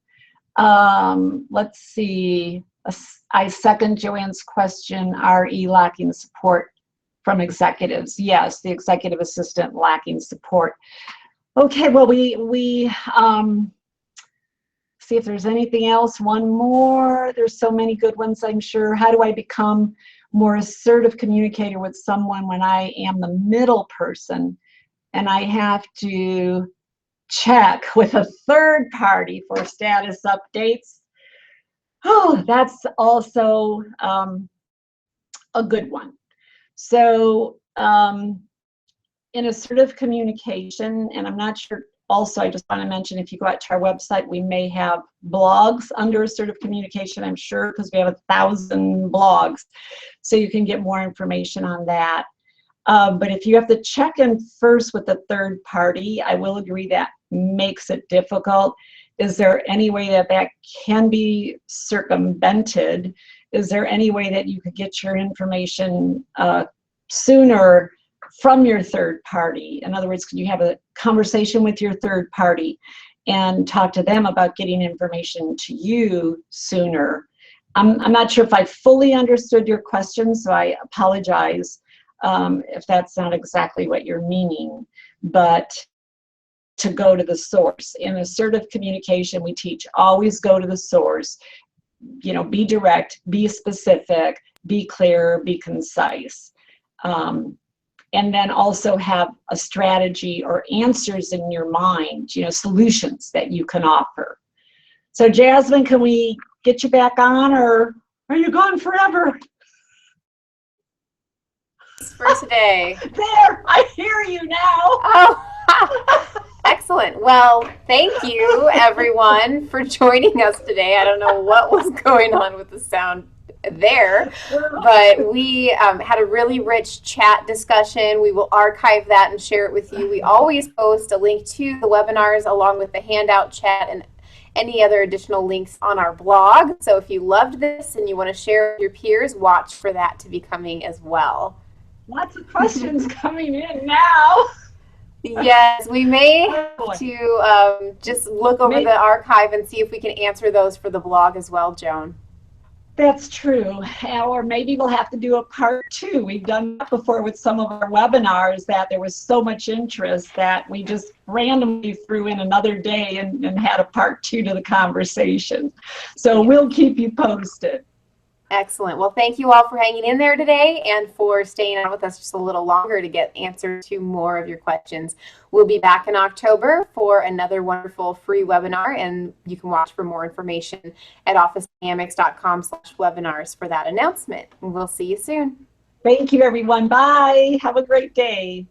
Let's see. I second Joanne's question. RE lacking support from executives? Yes, the executive assistant lacking support. Okay, well, we see if there's anything else. One more. There's so many good ones, I'm sure. How do I become more assertive communicator with someone when I am the middle person and I have to check with a third party for status updates? Oh, that's also a good one. So in assertive communication, and I'm not sure, also I just want to mention, if you go out to our website, we may have blogs under assertive communication, I'm sure, because we have 1,000 blogs. So you can get more information on that. But if you have to check in first with the third party, I will agree that makes it difficult. Is there any way that that can be circumvented? Is there any way that you could get your information sooner from your third party? In other words, can you have a conversation with your third party and talk to them about getting information to you sooner? I'm not sure if I fully understood your question, so I apologize if that's not exactly what you're meaning, but to go to the source. In assertive communication, we teach always go to the source. You know, be direct, be specific, be clear, be concise. And then also have a strategy or answers in your mind, you know, solutions that you can offer. So Jasmine, can we get you back on, or are you gone forever? For today. There, I hear you now. Oh, excellent. Well, thank you everyone for joining us today. I don't know what was going on with the sound there, but we had a really rich chat discussion. We will archive that and share it with you. We always post a link to the webinars along with the handout chat and any other additional links on our blog. So if you loved this and you want to share with your peers, watch for that to be coming as well. Lots of questions coming in now. Yes, we may have to just look over the archive and see if we can answer those for the blog as well, Joan. That's true. Or maybe we'll have to do a part 2. We've done that before with some of our webinars, that there was so much interest that we just randomly threw in another day and had a part 2 to the conversation. So we'll keep you posted. Excellent. Well, thank you all for hanging in there today and for staying on with us just a little longer to get answers to more of your questions. We'll be back in October for another wonderful free webinar, and you can watch for more information at officedynamics.com/webinars for that announcement. And we'll see you soon. Thank you, everyone. Bye. Have a great day.